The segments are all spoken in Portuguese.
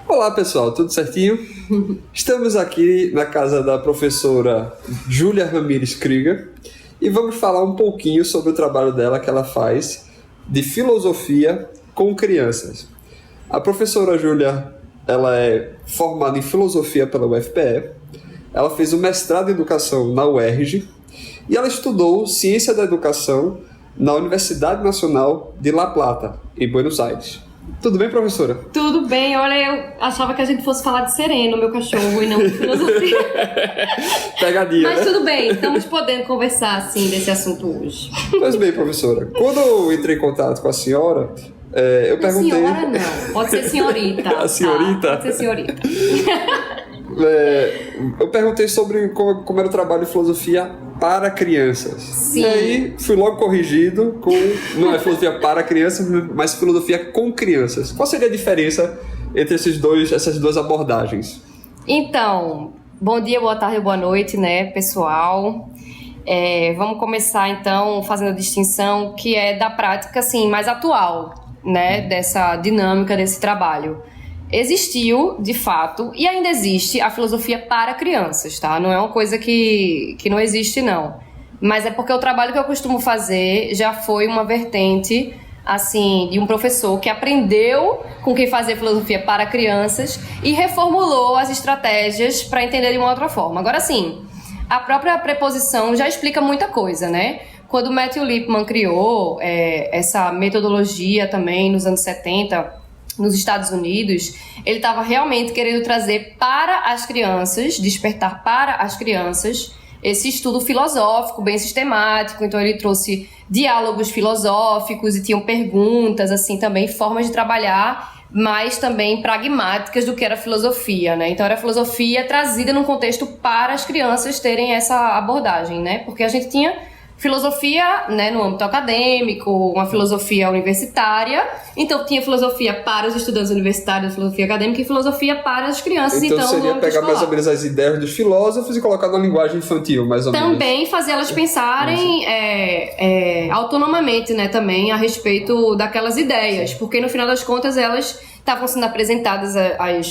Olá pessoal, tudo certinho? Estamos aqui na casa da professora Júlia Ramires Krieger e vamos falar um pouquinho sobre o trabalho dela que ela faz de filosofia com crianças. A professora Júlia, ela é formada em filosofia pela UFPE, ela fez um mestrado em educação na UERJ e ela estudou ciência da educação na Universidade Nacional de La Plata, em Buenos Aires. Tudo bem, professora? Tudo bem, olha, eu achava que a gente fosse falar de Sereno, meu cachorro, e não de filosofia. Pegadinha, Mas né? tudo bem, estamos podendo conversar, assim, desse assunto hoje. Pois bem, professora, quando eu entrei em contato com a senhora, eu perguntei... Senhora não, pode ser senhorita. A senhorita? Tá? Pode ser senhorita. Eu perguntei sobre como era o trabalho de filosofia para crianças. Sim. E aí fui logo corrigido com... Não é filosofia para crianças, mas filosofia com crianças. Qual seria a diferença entre essas duas abordagens? Então, bom dia, boa tarde, boa noite, né, pessoal? Vamos começar, então, fazendo a distinção que é da prática, assim, mais atual, né, dessa dinâmica desse trabalho. Existiu, de fato, e ainda existe a filosofia para crianças, tá? Não é uma coisa que não existe, não. Mas é porque o trabalho que eu costumo fazer já foi uma vertente, assim, de um professor que aprendeu com quem fazer filosofia para crianças e reformulou as estratégias para entender de uma outra forma. Agora, sim, a própria preposição já explica muita coisa, né? Quando Matthew Lipman criou essa metodologia também nos anos 70... nos Estados Unidos, ele estava realmente querendo trazer para as crianças, despertar para as crianças, esse estudo filosófico bem sistemático. Então ele trouxe diálogos filosóficos e tinham perguntas, assim, também formas de trabalhar, mas também pragmáticas do que era filosofia, né? Então era filosofia trazida num contexto para as crianças terem essa abordagem, né? Porque a gente tinha filosofia, né, no âmbito acadêmico, uma filosofia universitária. Então tinha filosofia para os estudantes universitários, filosofia acadêmica e filosofia para as crianças. Então no seria âmbito pegar escolar. Mais ou menos as ideias dos filósofos e colocar na linguagem infantil, mais ou menos. Também fazer elas pensarem autonomamente, né, também a respeito daquelas ideias, porque no final das contas elas estavam sendo apresentadas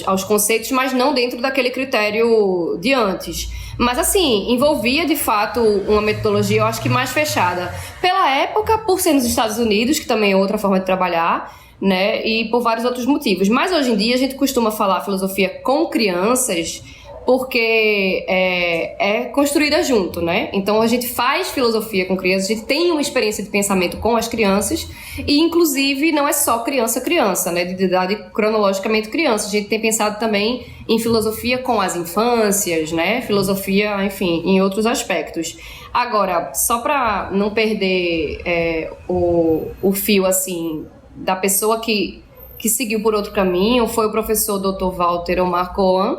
aos conceitos, mas não dentro daquele critério de antes. Mas assim, envolvia de fato uma metodologia, eu acho que mais fechada. Pela época, por ser nos Estados Unidos, que também é outra forma de trabalhar, né, e por vários outros motivos. Mas hoje em dia a gente costuma falar filosofia com crianças porque é construída junto, né? Então a gente faz filosofia com crianças, a gente tem uma experiência de pensamento com as crianças e inclusive não é só criança, né? De idade cronologicamente criança. A gente tem pensado também em filosofia com as infâncias, né? Filosofia, enfim, em outros aspectos. Agora, só para não perder o fio, assim, da pessoa que seguiu por outro caminho, foi o professor Dr. Walter Omar Cohen,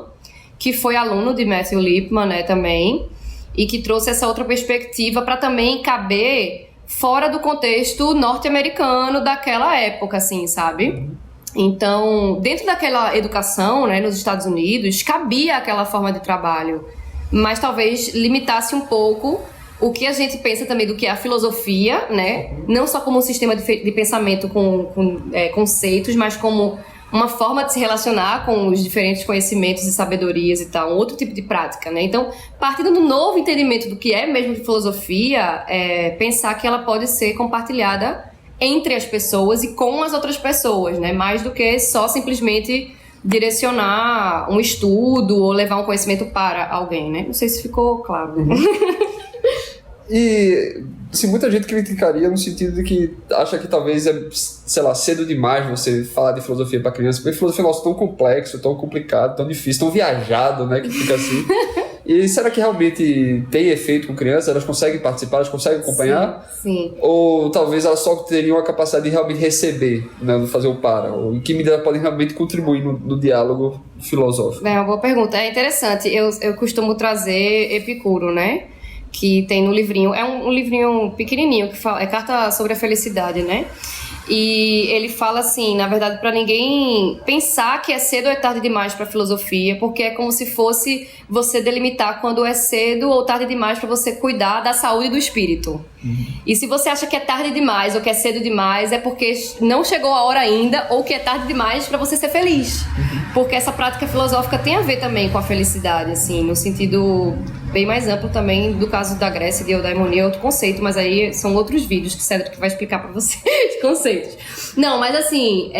que foi aluno de Matthew Lipman, né, também, e que trouxe essa outra perspectiva para também caber fora do contexto norte-americano daquela época, assim, sabe? Então, dentro daquela educação, né, nos Estados Unidos, cabia aquela forma de trabalho, mas talvez limitasse um pouco o que a gente pensa também do que é a filosofia, né? Não só como um sistema de pensamento com conceitos, mas como uma forma de se relacionar com os diferentes conhecimentos e sabedorias e tal, um outro tipo de prática, né? Então, partindo do novo entendimento do que é mesmo filosofia, pensar que ela pode ser compartilhada entre as pessoas e com as outras pessoas, né? Mais do que só simplesmente direcionar um estudo ou levar um conhecimento para alguém, né? Não sei se ficou claro, né? E assim, muita gente criticaria no sentido de que acha que talvez sei lá, cedo demais você falar de filosofia para criança, porque filosofia é um negócio tão complexo, tão complicado, tão difícil, tão viajado, né, que fica assim. E será que realmente tem efeito com crianças? Elas conseguem participar, elas conseguem acompanhar? Sim. Ou talvez elas só teriam a capacidade de realmente receber, né, de fazer o para? Ou em que medida elas podem realmente contribuir no diálogo filosófico? É uma boa pergunta. É interessante. Eu costumo trazer Epicuro, né? Que tem no livrinho. É um livrinho pequenininho que fala, é Carta sobre a Felicidade, né? E ele fala assim, na verdade, para ninguém pensar que é cedo ou é tarde demais para filosofia, porque é como se fosse você delimitar quando é cedo ou tarde demais para você cuidar da saúde do espírito. E se você acha que é tarde demais ou que é cedo demais, é porque não chegou a hora ainda, ou que é tarde demais para você ser feliz. Porque essa prática filosófica tem a ver também com a felicidade, assim, no sentido bem mais amplo também do caso da Grécia e de eudaimonia, é outro conceito, mas aí são outros vídeos que Cédric vai explicar para você os conceitos. Não, mas assim,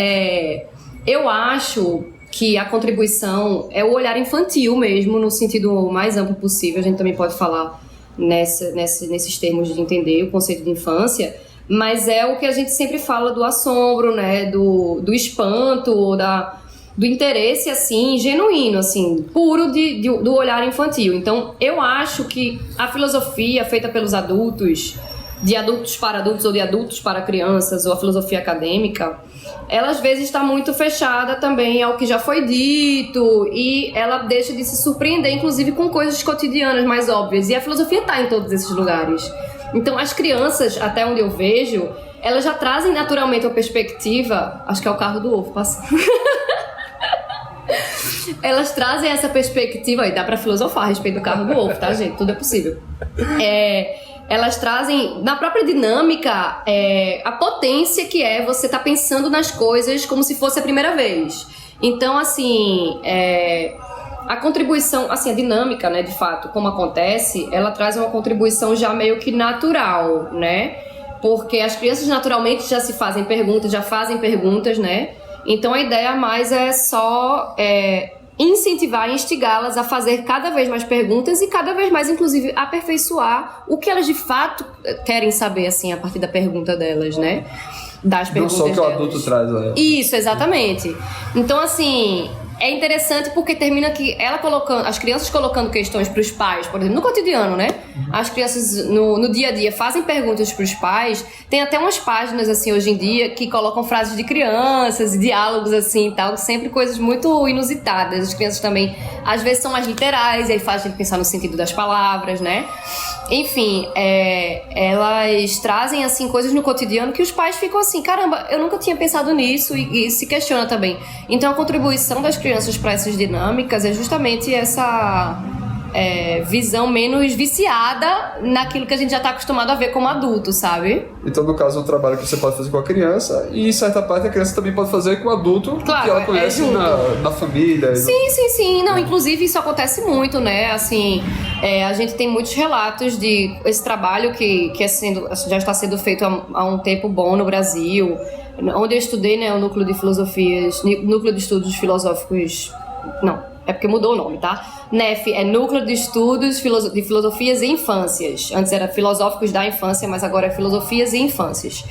eu acho que a contribuição é o olhar infantil mesmo, no sentido mais amplo possível. A gente também pode falar nesses termos de entender o conceito de infância, mas é o que a gente sempre fala do assombro, né, do espanto, do interesse, assim, genuíno, assim, puro do olhar infantil. Então, eu acho que a filosofia feita pelos adultos, de adultos para adultos ou de adultos para crianças, ou a filosofia acadêmica, ela às vezes está muito fechada também ao que já foi dito, e ela deixa de se surpreender, inclusive, com coisas cotidianas mais óbvias. E a filosofia está em todos esses lugares. Então, as crianças, até onde eu vejo, elas já trazem naturalmente uma perspectiva. Acho que é o carro do ovo passando. Elas trazem essa perspectiva, e dá pra filosofar a respeito do carro do ovo, tá, gente? Tudo é possível. Elas trazem, na própria dinâmica, a potência que é você tá pensando nas coisas como se fosse a primeira vez. Então, assim, a contribuição, assim, a dinâmica, né, de fato, como acontece, ela traz uma contribuição já meio que natural, né? Porque as crianças naturalmente já fazem perguntas, né? Então a ideia mais é só incentivar e instigá-las a fazer cada vez mais perguntas e cada vez mais, inclusive, aperfeiçoar o que elas de fato querem saber, assim, a partir da pergunta delas, né? Das perguntas delas. Não só o que o adulto traz, né? Isso, exatamente. Então, assim, é interessante porque termina que as crianças colocando questões para os pais, por exemplo, no cotidiano, né? As crianças no dia a dia fazem perguntas para os pais. Tem até umas páginas, assim, hoje em dia, que colocam frases de crianças e diálogos, assim, e tal, sempre coisas muito inusitadas. As crianças também, às vezes, são mais literais, e aí fazem pensar no sentido das palavras, né? Enfim, elas trazem, assim, coisas no cotidiano que os pais ficam assim, caramba, eu nunca tinha pensado nisso, e se questiona também. Então, a contribuição das crianças para essas dinâmicas é justamente essa visão menos viciada naquilo que a gente já está acostumado a ver como adulto, sabe? Então, no caso, é um trabalho que você pode fazer com a criança, e em certa parte a criança também pode fazer com o adulto, claro, que ela conhece na família. Sim. Não, inclusive isso acontece muito, né? Assim, a gente tem muitos relatos de esse trabalho que já está sendo feito há um tempo bom no Brasil, onde eu estudei, né, o Núcleo de Estudos Filosóficos. Não, é porque mudou o nome, tá? NEF é Núcleo de Estudos de Filosofias e Infâncias. Antes era Filosóficos da Infância, mas agora é Filosofias e Infâncias.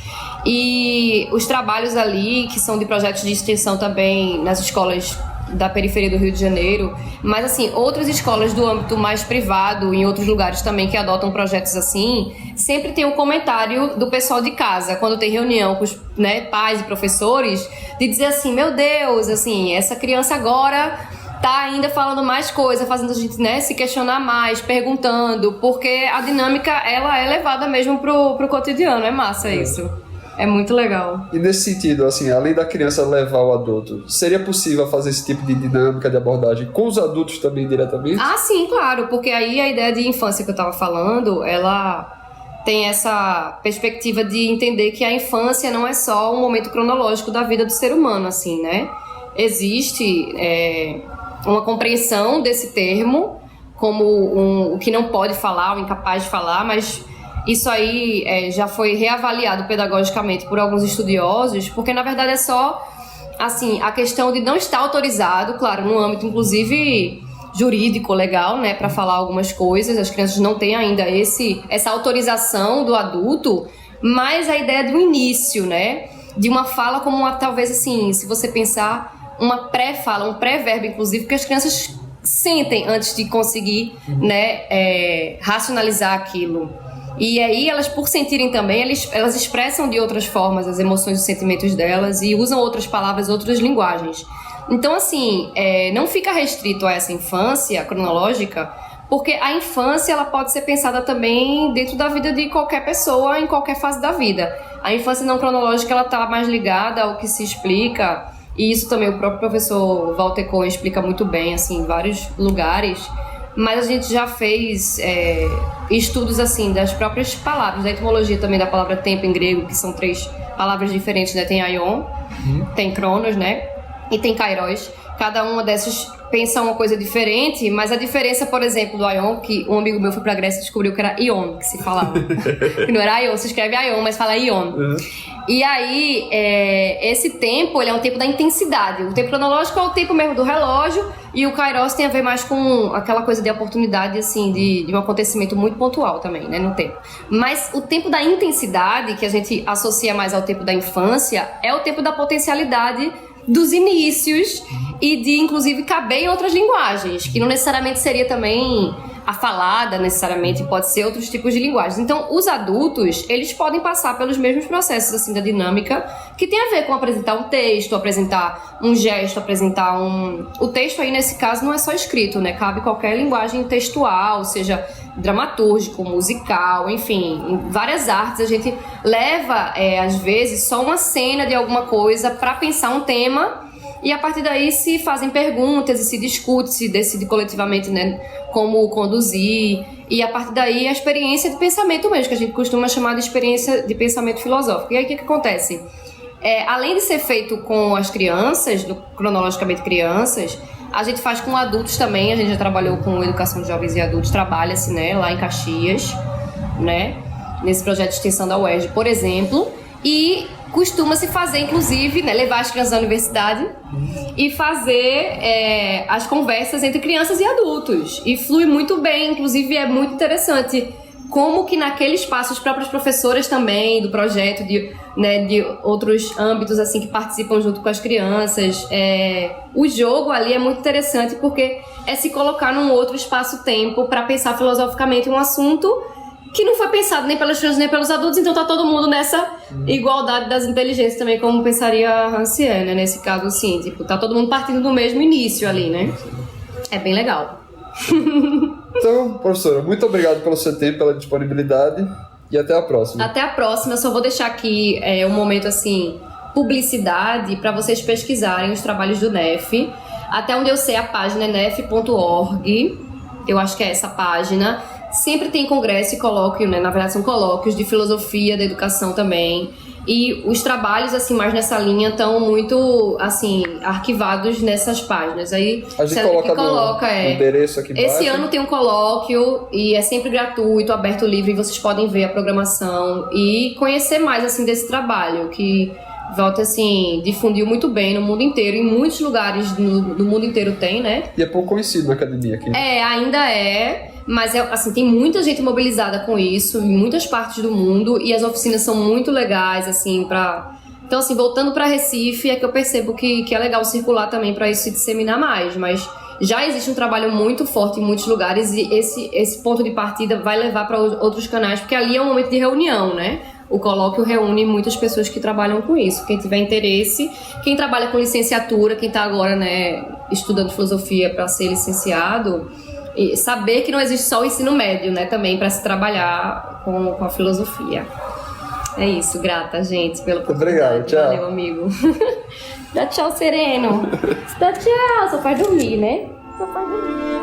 E os trabalhos ali, que são de projetos de extensão também nas escolas da periferia do Rio de Janeiro, mas assim, outras escolas do âmbito mais privado, em outros lugares também que adotam projetos assim, sempre tem um comentário do pessoal de casa, quando tem reunião com os, né, pais e professores, de dizer assim, meu Deus, assim, essa criança agora tá ainda falando mais coisa, fazendo a gente, né, se questionar mais, perguntando, porque a dinâmica, ela é levada mesmo pro cotidiano, é massa isso. É muito legal. E nesse sentido, assim, além da criança levar o adulto, seria possível fazer esse tipo de dinâmica de abordagem com os adultos também diretamente? Ah, sim, claro, porque aí a ideia de infância que eu tava falando, ela tem essa perspectiva de entender que a infância não é só um momento cronológico da vida do ser humano, assim, né? Existe uma compreensão desse termo como o que não pode falar, o incapaz de falar, mas isso aí já foi reavaliado pedagogicamente por alguns estudiosos, porque na verdade é só assim, a questão de não estar autorizado, claro, no âmbito inclusive jurídico, legal, né, para falar algumas coisas. As crianças não têm ainda essa autorização do adulto, mas a ideia do início, né, de uma fala como talvez assim, se você pensar, uma pré-fala, um pré-verbo inclusive, que as crianças sentem antes de conseguir, né, racionalizar aquilo. E aí, elas, por sentirem também, elas expressam de outras formas as emoções e os sentimentos delas e usam outras palavras, outras linguagens. Então, assim, não fica restrito a essa infância cronológica, porque a infância ela pode ser pensada também dentro da vida de qualquer pessoa, em qualquer fase da vida. A infância não cronológica ela está mais ligada ao que se explica, e isso também o próprio professor Walter Cohen explica muito bem, assim, em vários lugares. Mas a gente já fez estudos assim das próprias palavras, da etimologia também da palavra tempo em grego, que são 3 palavras diferentes, né? Tem aion, tem cronos, né? E tem kairos. Cada uma dessas pensa uma coisa diferente, mas a diferença, por exemplo, do aion, que um amigo meu foi pra Grécia e descobriu que era ion que se falava. Que não era aion, se escreve aion, mas fala ion. E aí, esse tempo, ele é um tempo da intensidade. O tempo cronológico é o tempo mesmo do relógio, e o kairos tem a ver mais com aquela coisa de oportunidade, assim, de um acontecimento muito pontual também, né, no tempo. Mas o tempo da intensidade, que a gente associa mais ao tempo da infância, é o tempo da potencialidade dos inícios e de, inclusive, caber em outras linguagens, que não necessariamente seria também a falada, necessariamente, pode ser outros tipos de linguagens. Então, os adultos, eles podem passar pelos mesmos processos, assim, da dinâmica, que tem a ver com apresentar um texto, apresentar um gesto, apresentar um... O texto aí, nesse caso, não é só escrito, né? Cabe qualquer linguagem textual, seja dramatúrgico, musical, enfim, em várias artes a gente leva, às vezes, só uma cena de alguma coisa para pensar um tema, e a partir daí se fazem perguntas e se discute, se decide coletivamente, né, como conduzir, e a partir daí a experiência de pensamento mesmo, que a gente costuma chamar de experiência de pensamento filosófico. E aí o que acontece? Além de ser feito com as crianças, cronologicamente crianças, a gente faz com adultos também. A gente já trabalhou com educação de jovens e adultos, trabalha-se, né, lá em Caxias, né, nesse projeto de extensão da UERJ, por exemplo, e costuma-se fazer, inclusive, né, levar as crianças à universidade e fazer as conversas entre crianças e adultos, e flui muito bem. Inclusive é muito interessante como que naquele espaço as próprias professoras também do projeto, de outros âmbitos assim que participam junto com as crianças, o jogo ali é muito interessante, porque é se colocar num outro espaço-tempo para pensar filosoficamente um assunto que não foi pensado nem pelas crianças nem pelos adultos. Então tá todo mundo nessa igualdade das inteligências também, como pensaria a Rancière, né? Nesse caso, assim, tipo, tá todo mundo partindo do mesmo início ali, né? É bem legal. Então, professora, muito obrigado pelo seu tempo, pela disponibilidade, e até a próxima. Até a próxima. Eu só vou deixar aqui um momento, assim, publicidade para vocês pesquisarem os trabalhos do NEF. Até onde eu sei, a página é nef.org. Eu acho que é essa página. Sempre tem congresso e colóquio, né? Na verdade são colóquios de filosofia da educação também. E os trabalhos, assim, mais nessa linha estão muito, assim, arquivados nessas páginas. Aí a gente coloca no endereço aqui embaixo. Esse ano tem um colóquio e é sempre gratuito, aberto, livre, e vocês podem ver a programação e conhecer mais, assim, desse trabalho, que Walter, assim, difundiu muito bem no mundo inteiro. Em muitos lugares do mundo inteiro tem, né? E é pouco conhecido na academia aqui. Ainda é. Mas, assim, tem muita gente mobilizada com isso em muitas partes do mundo, e as oficinas são muito legais, assim, Então, assim, voltando para Recife, é que eu percebo que é legal circular também para isso se disseminar mais, mas já existe um trabalho muito forte em muitos lugares, e esse ponto de partida vai levar para outros canais, porque ali é um momento de reunião, né? O colóquio reúne muitas pessoas que trabalham com isso. Quem tiver interesse, quem trabalha com licenciatura, quem está agora, né, estudando filosofia para ser licenciado, e saber que não existe só o ensino médio, né, também para se trabalhar com a filosofia. É isso, grata, gente, pela oportunidade. Obrigado, tchau. Valeu, amigo. Dá tchau, sereno. Dá tchau, só faz dormir, né? Só faz dormir.